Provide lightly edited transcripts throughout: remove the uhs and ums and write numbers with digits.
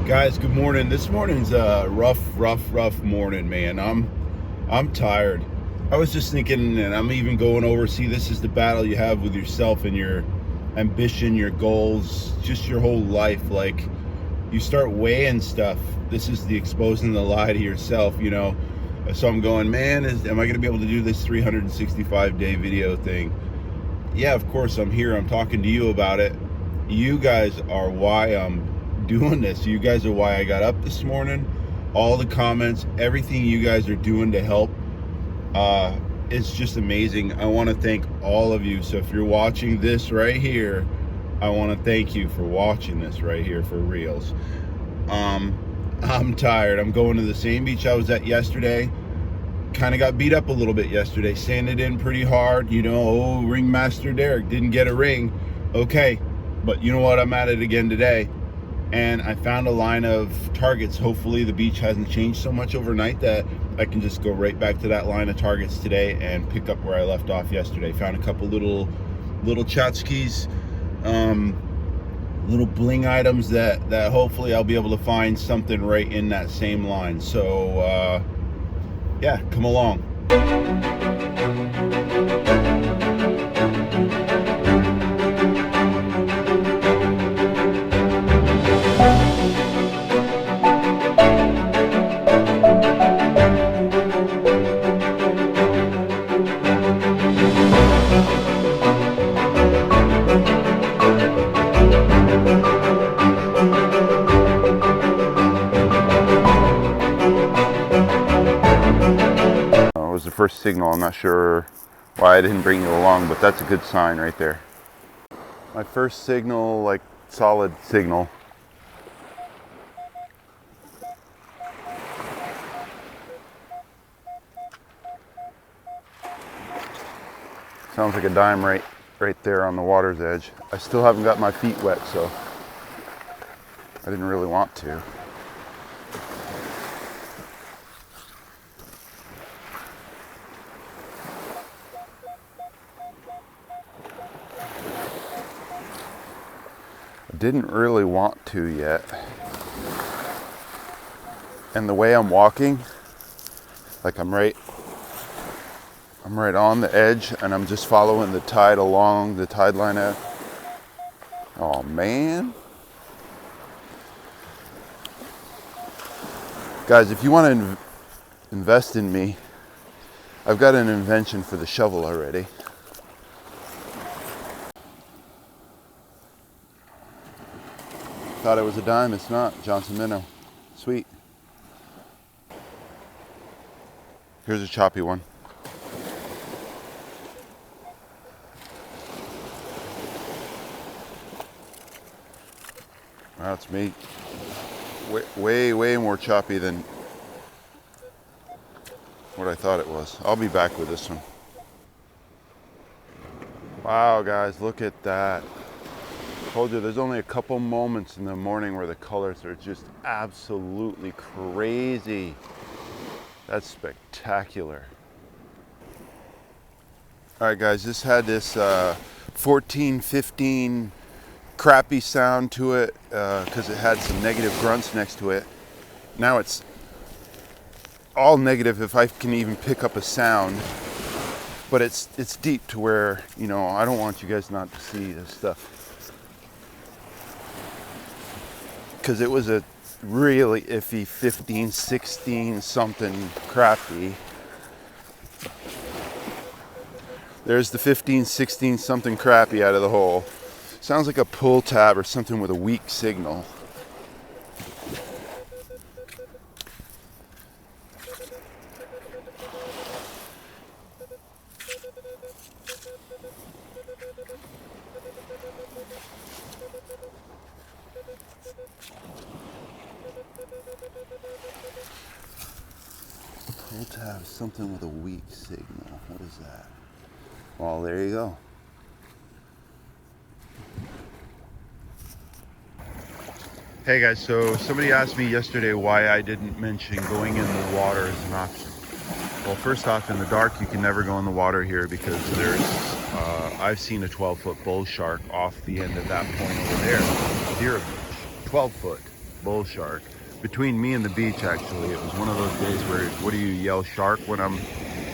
Guys, good morning. This morning's a rough morning, man. I'm tired. I was just thinking, and I'm even going over, see, this is the battle you have with yourself and your ambition, your goals, just your whole life. Like, you start weighing stuff. This is the exposing the lie to yourself, you know. So I'm going, man, am I going to be able to do this 365-day video thing? Yeah, of course I'm here. I'm talking to you about it. You guys are why I'm doing this. You guys are why I got up this morning. All the comments, everything you guys are doing to help, it's just amazing. I want to thank all of you. So if you're watching this right here, I want to thank you for watching this right here for reals. I'm tired. I'm going to the same beach I was at yesterday. Kind of got beat up a little bit yesterday. Sanded in pretty hard. You know, oh, Ringmaster Derek didn't get a ring. Okay, but you know what? I'm at it again today. And I found a line of targets. Hopefully the beach hasn't changed so much overnight that I can just go right back to that line of targets today and pick up where I left off yesterday. Found a couple little tchotchkes, little bling items that hopefully I'll be able to find something right in that same line. So yeah, come along. Was the first signal. I'm not sure why I didn't bring you along, but that's a good sign right there. My first signal, like solid signal. Sounds like a dime right there on the water's edge. I still haven't got my feet wet, so I didn't really want to. Didn't really want to yet. And the way I'm walking, like I'm right on the edge and I'm just following the tide along the tide line out. Oh man. Guys, if you want to invest in me, I've got an invention for the shovel already. Thought it was a dime, it's not. Johnson minnow. Sweet. Here's a choppy one. That's me. Way more choppy than what I thought it was. I'll be back with this one. Wow, guys, look at that. Told you there's only a couple moments in the morning where the colors are just absolutely crazy. That's spectacular. All right, guys, this had this 14, 15 crappy sound to it because it had some negative grunts next to it. Now it's all negative if I can even pick up a sound, but it's deep to where, you know, I don't want you guys not to see this stuff. Because it was a really iffy 15, 16 something crappy. There's the 15, 16 something crappy out of the hole. Sounds like a pull tab or something with a weak signal. Pull tab, something with a weak signal. What is that? Well, there you go. Hey guys, so somebody asked me yesterday why I didn't mention going in the water as an option. Well, first off, in the dark, you can never go in the water here because there's, I've seen a 12-foot bull shark off the end of that point over there, Deer Beach, 12 foot. bull shark between me and the beach. Actually, it was one of those days where, what do you yell shark when I'm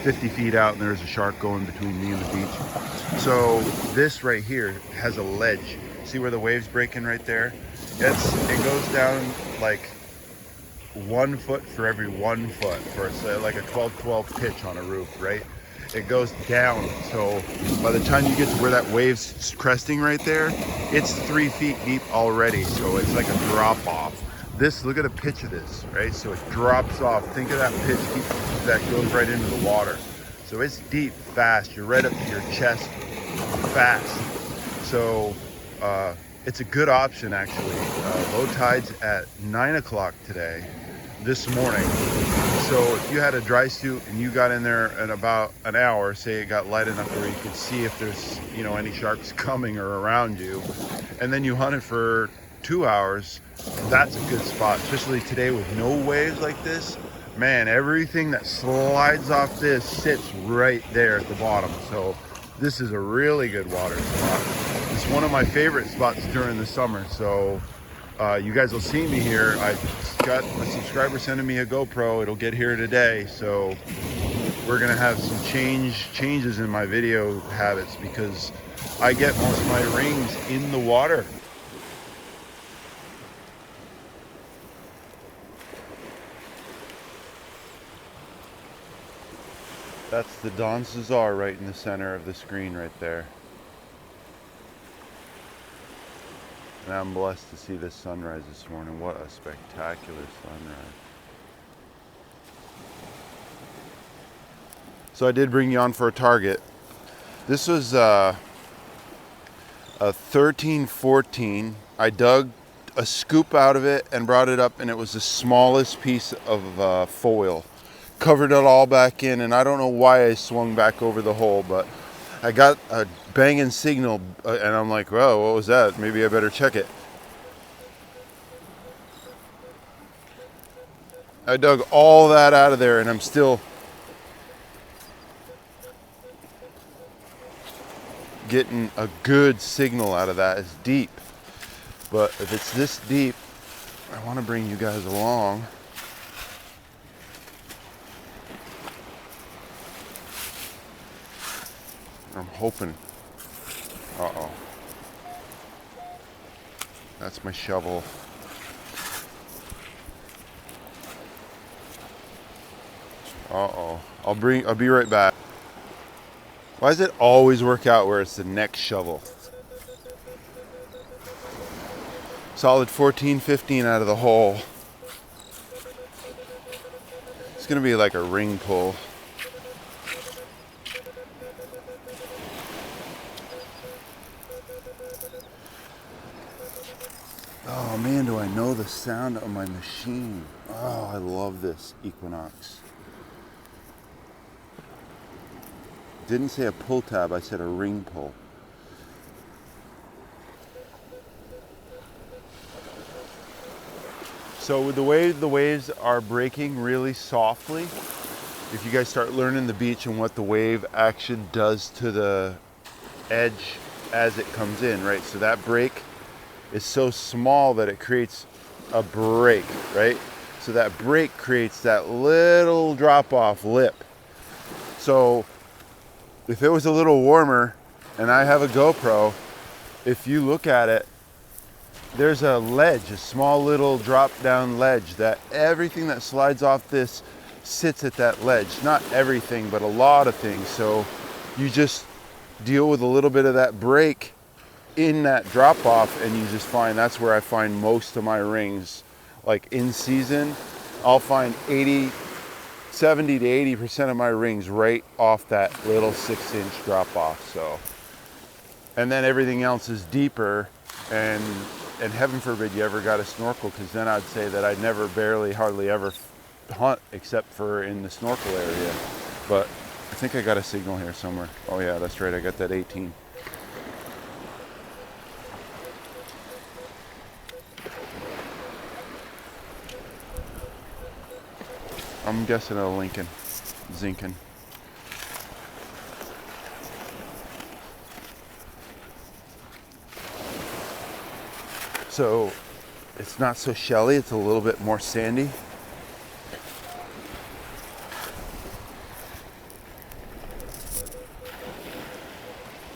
50 feet out and there's a shark going between me and the beach? So this right here has a ledge. See where the waves breaking right there? It goes down like 1 foot for every 1 foot for like a 12-12 pitch on a roof, right? It goes down, so by the time you get to where that wave's cresting right there, it's 3 feet deep already, so it's like a drop off. This, look at a pitch of this, right? So it drops off. Think of that pitch that goes right into the water. So it's deep, fast. You're right up to your chest, fast. So it's a good option, actually. Low tide's at 9 o'clock today, this morning. So if you had a dry suit and you got in there in about an hour, say it got light enough where you could see if there's, you know, any sharks coming or around you, and then you hunted for 2 hours, that's a good spot, especially today with no waves like this. Man, everything that slides off this sits right there at the bottom. So this is a really good water spot. It's one of my favorite spots during the summer. So you guys will see me here. I got a subscriber sending me a GoPro. It'll get here today. So we're gonna have some changes in my video habits because I get most of my rings in the water. That's the Don Cesar right in the center of the screen right there. And I'm blessed to see this sunrise this morning. What a spectacular sunrise. So I did bring you on for a target. This was a 13-14. I dug a scoop out of it and brought it up, and it was the smallest piece of foil. Covered it all back in, and I don't know why I swung back over the hole, but I got a banging signal, and I'm like, well, what was that? Maybe I better check it. I dug all that out of there, and I'm still getting a good signal out of that. It's deep, but if it's this deep, I want to bring you guys along. I'm hoping. Uh-oh. That's my shovel. Uh-oh. I'll be right back. Why does it always work out where it's the next shovel? Solid 14-15 out of the hole. It's gonna be like a ring pull. Oh man, do I know the sound of my machine. Oh, I love this Equinox. Didn't say a pull tab, I said a ring pull. So with the way the waves are breaking really softly, if you guys start learning the beach and what the wave action does to the edge as it comes in, right? So that break is so small that it creates a break, right? So that break creates that little drop off lip. So if it was a little warmer and I have a GoPro, if you look at it, there's a ledge, a small little drop down ledge that everything that slides off this sits at that ledge. Not everything, but a lot of things. So you just deal with a little bit of that break in that drop off, and you just find that's where I find most of my rings. Like in season, I'll find 70 to 80% of my rings right off that little 6-inch drop off. So, and then everything else is deeper, and heaven forbid you ever got a snorkel, because then I'd say that I'd never, hardly ever hunt except for in the snorkel area. But I think I got a signal here somewhere. Oh yeah, that's right, I got that 18. I'm guessing a Lincoln, Zinkin. So It's not so shelly, it's a little bit more sandy.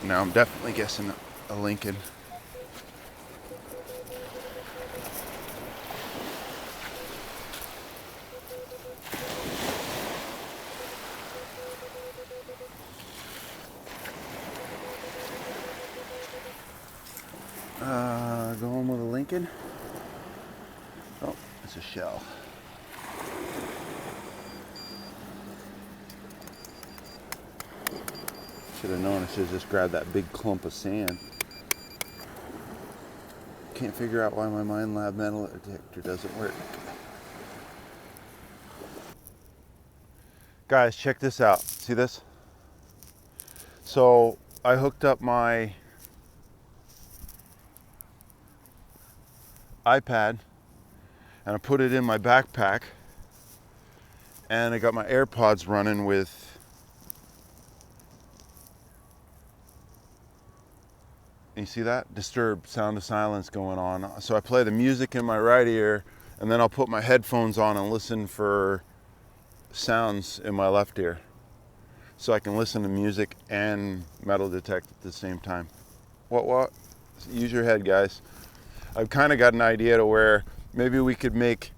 Now I'm definitely guessing a Lincoln. Going with a Lincoln. Oh, it's a shell. Should have known I should have just grabbed that big clump of sand. Can't figure out why my Mind Lab metal detector doesn't work. Guys, check this out. See this? So I hooked up my iPad and I put it in my backpack, and I got my AirPods running with, you see that? Disturbed sound of silence going on. So I play the music in my right ear, and then I'll put my headphones on and listen for sounds in my left ear. So I can listen to music and metal detect at the same time. What? Use your head, guys. I've kind of got an idea to where maybe we could make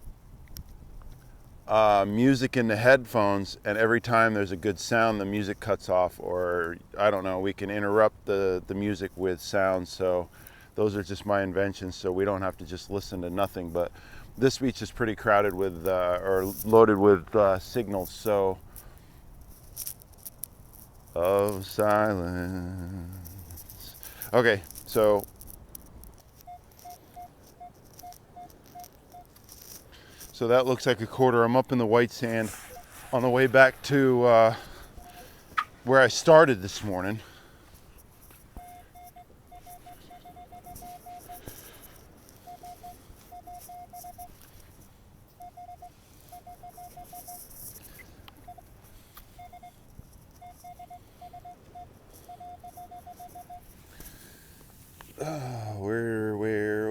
music in the headphones, and every time there's a good sound, the music cuts off, or I don't know, we can interrupt the music with sound. So those are just my inventions, so we don't have to just listen to nothing. But this beach is pretty crowded with, or loaded with signals, so of silence. Okay, so that looks like a quarter. I'm up in the white sand on the way back to where I started this morning.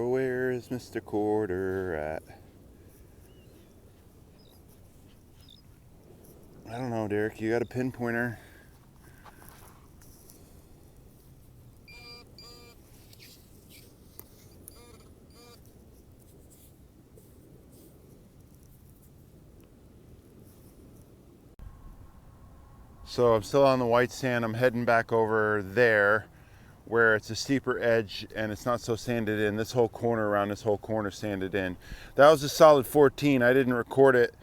Where is Mr. Quarter at? I don't know, Derek. You got a pinpointer? So I'm still on the white sand. I'm heading back over there where it's a steeper edge and it's not so sanded in. This whole corner, around this whole corner, sanded in. That was a solid 14. I didn't record it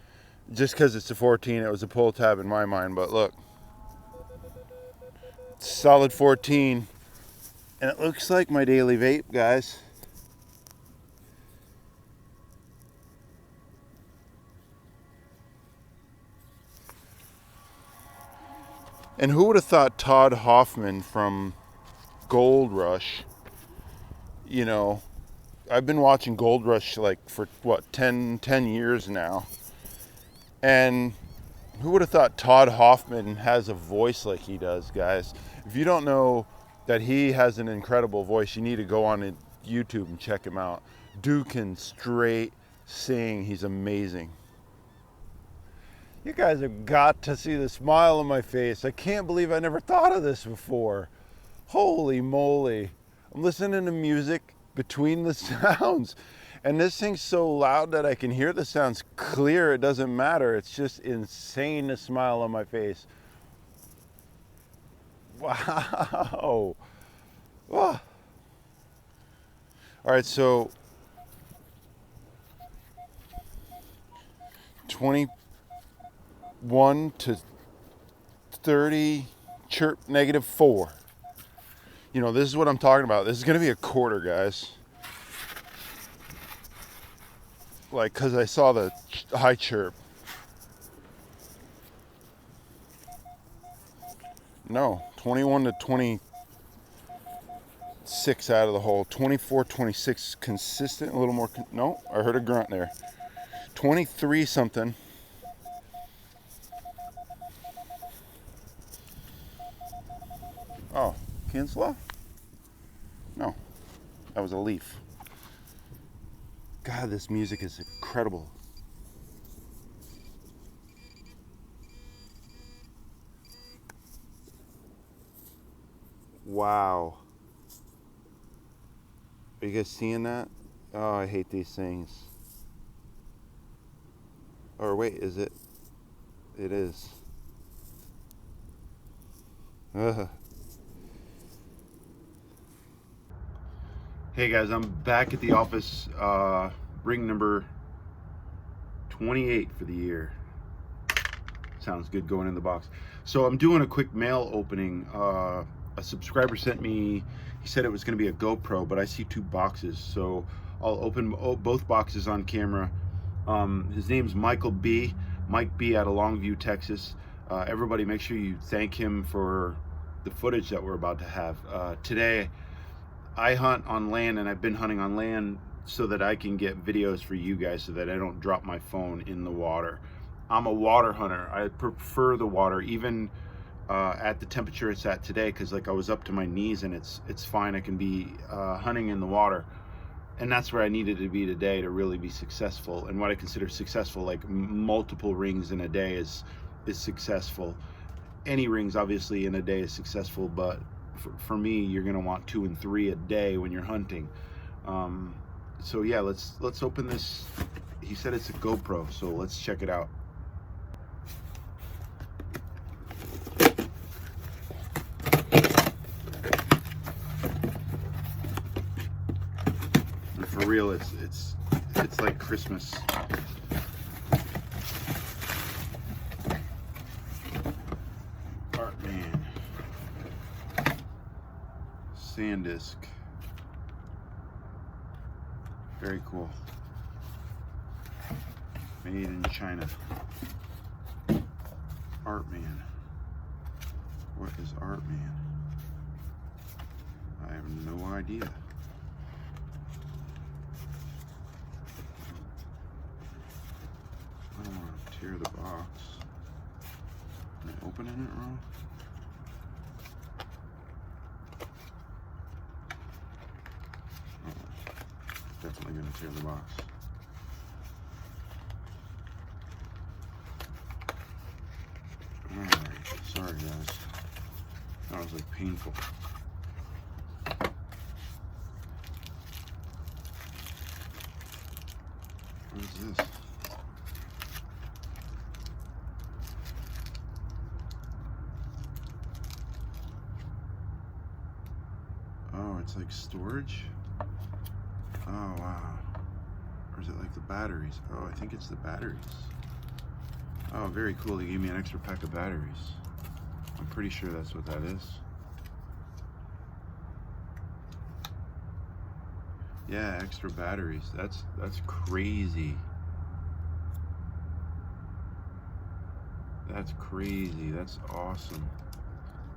just because it's a 14. It was a pull tab in my mind, but look. Solid 14. And it looks like my daily vape, guys. And who would have thought Todd Hoffman from Gold Rush, you know, I've been watching Gold Rush like for what, 10 years now. And who would have thought Todd Hoffman has a voice like he does, guys? If you don't know that he has an incredible voice, you need to go on YouTube and check him out. Dude can straight sing. He's amazing. You guys have got to see the smile on my face. I can't believe I never thought of this before. Holy moly. I'm listening to music between the sounds, and this thing's so loud that I can hear the sounds clear. It doesn't matter. It's just insane, the smile on my face. Wow. Oh. All right, so 21 to 30, chirp, -4. You know, this is what I'm talking about. This is going to be a quarter, guys. Like, because I saw the high chirp. No, 21 to 26 out of the hole. 24, 26 consistent, a little more. No, I heard a grunt there. 23 something. Oh, cancel off? No, that was a leaf. God, this music is incredible. Wow. Are you guys seeing that? Oh, I hate these things. Or wait, is it? It is. Ugh. Hey guys, I'm back at the office. Ring number 28 for the year. Sounds good going in the box. So I'm doing a quick mail opening. A subscriber sent me, he said it was going to be a GoPro, but I see 2 boxes. So I'll open both boxes on camera. His name's Michael B. Mike B out of Longview, Texas. Everybody make sure you thank him for the footage that we're about to have. Today, I hunt on land, and I've been hunting on land so that I can get videos for you guys so that I don't drop my phone in the water. I'm a water hunter. I prefer the water, even at the temperature it's at today, because like I was up to my knees and it's fine. I can be hunting in the water. And that's where I needed to be today to really be successful. And what I consider successful, like multiple rings in a day is successful. Any rings obviously in a day is successful, but for me, you're gonna want 2 and 3 a day when you're hunting. So yeah, let's open this. He said it's a GoPro, so let's check it out. And for real, it's like Christmas. Artman. SanDisk. Very cool. Made in China. Artman. What is Artman? I have no idea. I don't want to tear the box. Am I opening it wrong? Definitely gonna tear the box. Alright, sorry guys. That was like painful. What is this? Oh, it's like storage? Oh wow. Or is it like the batteries? Oh, I think it's the batteries. Oh, very cool. They gave me an extra pack of batteries. I'm pretty sure that's what that is. Yeah, extra batteries. That's crazy. That's crazy. That's awesome.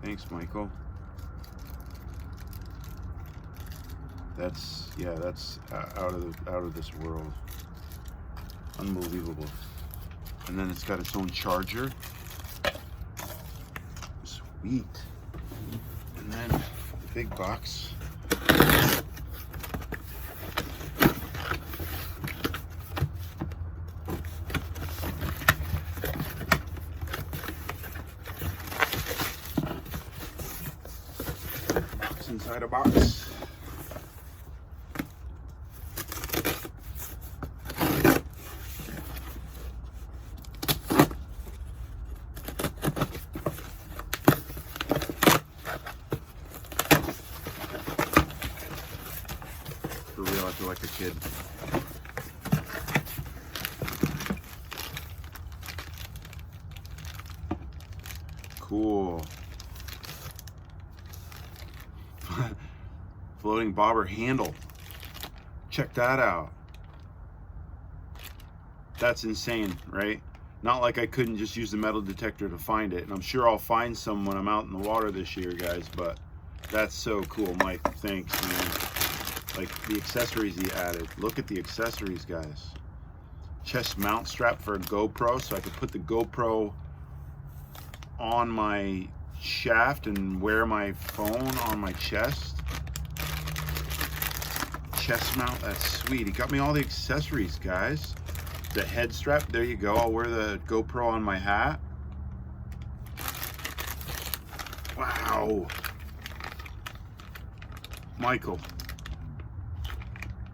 Thanks, Michael. That's out of this world. Unbelievable. And then it's got its own charger. Sweet. And then the big box. Box inside a box. For real, I feel like a kid. Cool. Floating bobber handle. Check that out. That's insane, right? Not like I couldn't just use the metal detector to find it. And I'm sure I'll find some when I'm out in the water this year, guys, but that's so cool. Mike, thanks, man. Like the accessories he added. Look at the accessories, guys. Chest mount strap for a GoPro, so I could put the GoPro on my shaft and wear my phone on my chest. chest mount. That's sweet. He got me all the accessories, guys. The head strap, there you go. I'll wear the GoPro on my hat. Wow. Michael.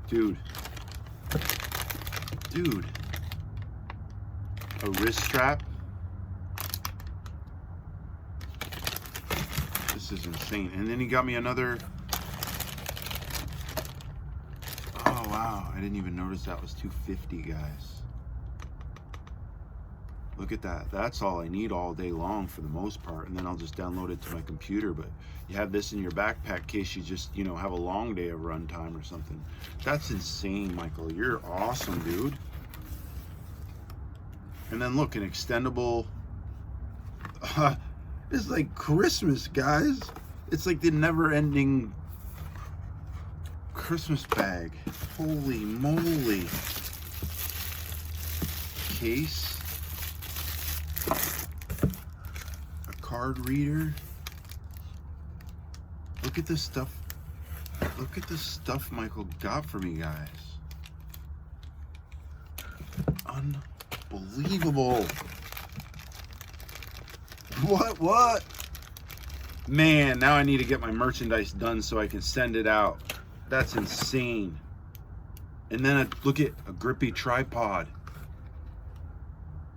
Dude. A wrist strap. This is insane. And then he got me another. Oh wow, I didn't even notice that was $250, guys. Look at that. That's all I need all day long for the most part, and then I'll just download it to my computer. But you have this in your backpack in case you just, you know, have a long day of run time or something. That's insane, Michael. You're awesome, dude. And then look, an extendable. It's like Christmas, guys. It's like the never-ending Christmas bag. Holy moly. Case. A card reader. Look at this stuff. Look at the stuff Michael got for me, guys. Unbelievable. What? Man, now I need to get my merchandise done so I can send it out. That's insane. And then look at a grippy tripod.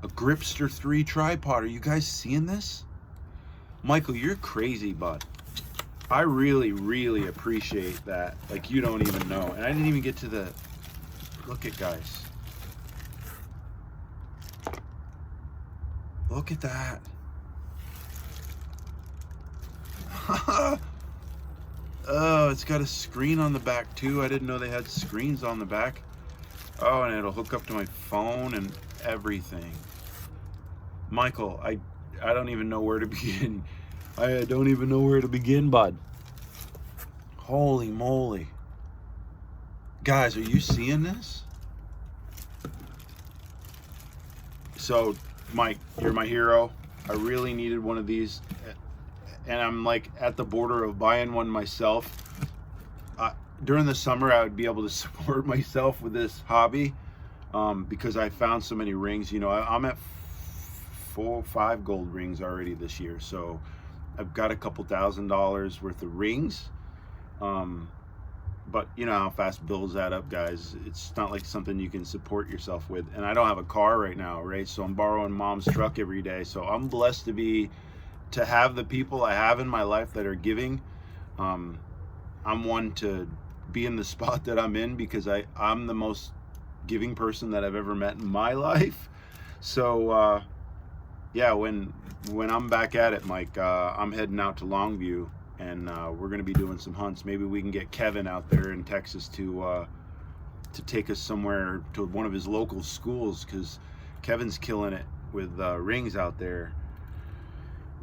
A Gripster 3 tripod. Are you guys seeing this? Michael, you're crazy, bud. I really, really appreciate that. Like, you don't even know. And I didn't even get to the... Look at, guys. Look at that. Oh, it's got a screen on the back too. I didn't know they had screens on the back. Oh, and it'll hook up to my phone and everything. Michael, I don't even know where to begin. I don't even know where to begin, bud. Holy moly. Guys, are you seeing this? So, Mike, you're my hero. I really needed one of these. And I'm like at the border of buying one myself. During the summer, I would be able to support myself with this hobby because I found so many rings. You know, I'm at 4 or 5 gold rings already this year. So I've got a couple $1,000s worth of rings. But you know how fast bills add up, guys. It's not like something you can support yourself with. And I don't have a car right now, right? So I'm borrowing mom's truck every day. So I'm blessed to have the people I have in my life that are giving. I'm one to be in the spot that I'm in because I'm the most giving person that I've ever met in my life. So yeah, when I'm back at it, Mike, I'm heading out to Longview and we're gonna be doing some hunts. Maybe we can get Kevin out there in Texas to take us somewhere to one of his local schools because Kevin's killing it with rings out there.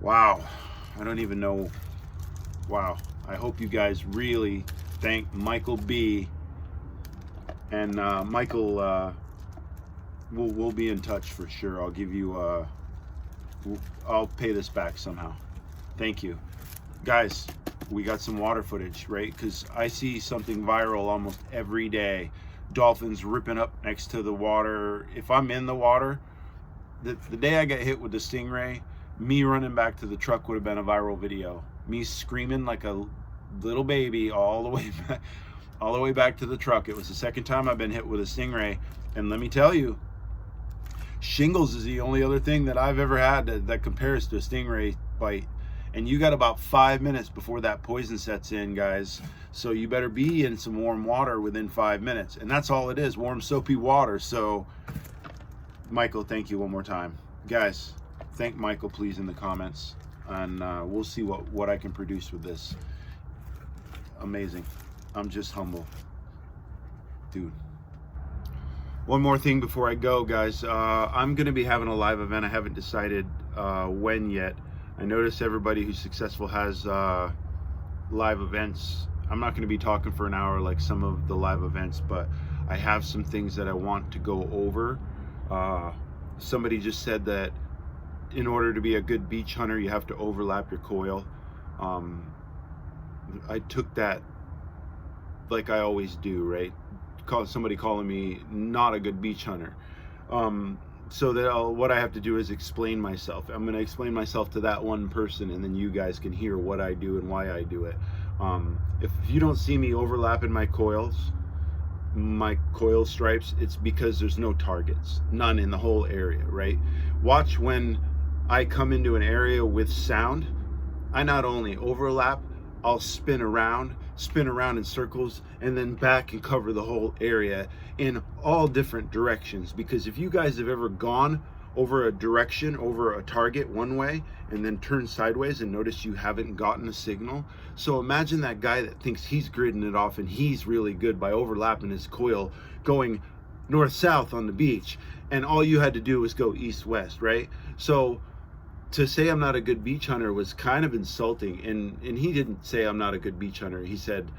Wow, I don't even know. Wow, I hope you guys really thank Michael B. And Michael, we'll be in touch for sure. I'll give you, I'll pay this back somehow. Thank you. Guys, we got some water footage, right? Because I see something viral almost every day. Dolphins ripping up next to the water. If I'm in the water, the day I got hit with the Stingray, me running back to the truck would have been a viral video. Me screaming like a little baby all the way back to the truck. It was the second time I've been hit with a Stingray, and let me tell you, shingles is the only other thing that I've ever had that compares to a Stingray bite. And you got about 5 minutes before that poison sets in, guys. So you better be in some warm water within 5 minutes, and that's all it is, warm soapy water. So Michael, thank you one more time, guys. Thank Michael, please, in the comments, and we'll see what I can produce with this. Amazing. I'm just humble, dude. One more thing before I go, guys. I'm going to be having a live event. I haven't decided when yet. I notice everybody who's successful has live events. I'm not going to be talking for an hour like some of the live events, but I have some things that I want to go over. Somebody just said that in order to be a good beach hunter, you have to overlap your coil. I took that like I always do, right? Somebody calling me not a good beach hunter. So that what I have to do is explain myself. I'm going to explain myself to that one person, and then you guys can hear what I do and why I do it. If you don't see me overlapping my coil stripes, it's because there's no targets, none in the whole area, right? Watch when I come into an area with sound. I not only overlap, I'll spin around in circles, and then back and cover the whole area in all different directions. Because if you guys have ever gone over a direction, over a target one way, and then turned sideways and notice you haven't gotten a signal. So imagine that guy that thinks he's gridding it off and he's really good by overlapping his coil going north-south on the beach, and all you had to do was go east-west, right? So to say I'm not a good beach hunter was kind of insulting, and he didn't say I'm not a good beach hunter. He said,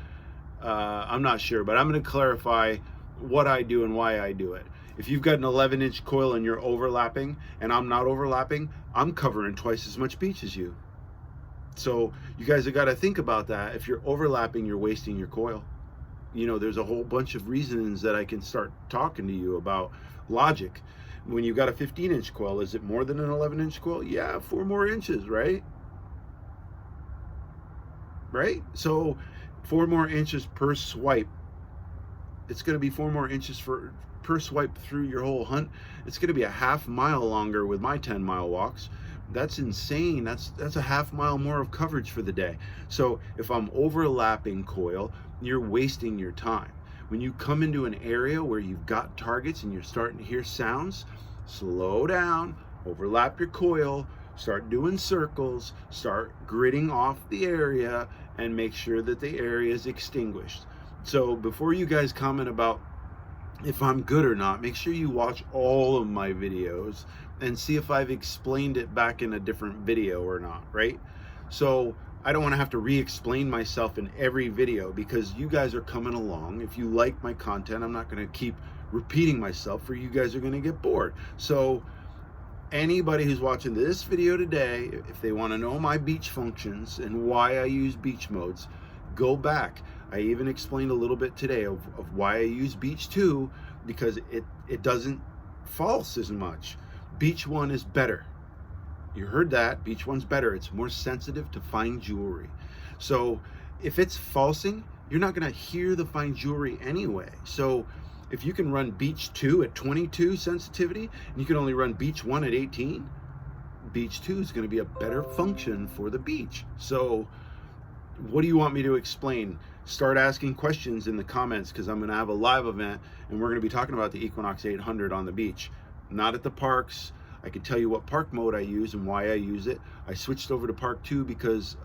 I'm not sure, but I'm going to clarify what I do and why I do it. If you've got an 11-inch coil and you're overlapping and I'm not overlapping, I'm covering twice as much beach as you. So you guys have got to think about that. If you're overlapping, you're wasting your coil. You know, there's a whole bunch of reasons that I can start talking to you about logic. When you've got a 15-inch coil, is it more than an 11-inch coil? Yeah, 4 more inches, right? Right? So 4 more inches per swipe. It's going to be 4 more inches per swipe through your whole hunt. It's going to be a half mile longer with my 10-mile walks. That's insane. That's a half mile more of coverage for the day. So if I'm overlapping coil, you're wasting your time. When you come into an area where you've got targets and you're starting to hear sounds, slow down, overlap your coil, start doing circles, start gridding off the area, and make sure that the area is extinguished. So before you guys comment about if I'm good or not, make sure you watch all of my videos and see if I've explained it back in a different video or not, right? So I don't want to have to re-explain myself in every video, because you guys are coming along. If you like my content, I'm not going to keep repeating myself, or you guys are going to get bored. So anybody who's watching this video today, if they want to know my beach functions and why I use beach modes, go back. I even explained a little bit today of why I use Beach 2, because it doesn't false as much. Beach 1 is better. You heard that. Beach 1's better. It's more sensitive to fine jewelry. So if it's falsing, you're not going to hear the fine jewelry anyway. So if you can run Beach 2 at 22 sensitivity, and you can only run Beach 1 at 18, Beach 2 is going to be a better function for the beach. So what do you want me to explain? Start asking questions in the comments, because I'm going to have a live event and we're going to be talking about the Equinox 800 on the beach, not at the parks. I can tell you what park mode I use and why I use it. I switched over to Park 2 because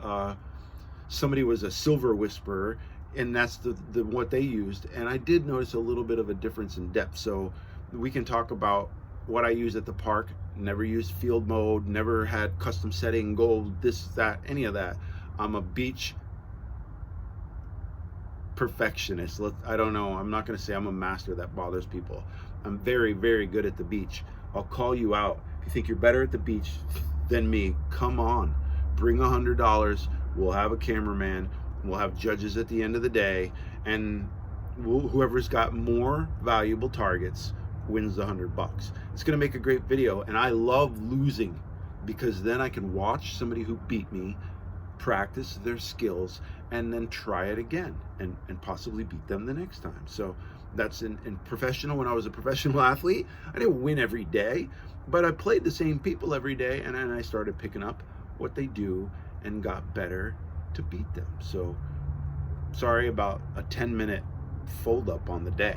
somebody was a silver whisperer, and that's the what they used. And I did notice a little bit of a difference in depth. So we can talk about what I use at the park. Never used field mode, never had custom setting, gold, this, that, any of that. I'm a beach perfectionist. I don't know. I'm not going to say I'm a master. That bothers people. I'm very, very good at the beach. I'll call you out. If you think you're better at the beach than me, come on. Bring $100. We'll have a cameraman. We'll have judges at the end of the day. And whoever's got more valuable targets wins the $100. It's going to make a great video. And I love losing, because then I can watch somebody who beat me practice their skills and then try it again and possibly beat them the next time. So that's in professional. When I was a professional athlete, I didn't win every day, but I played the same people every day, and then I started picking up what they do and got better to beat them. So sorry about a 10-minute fold up on the day.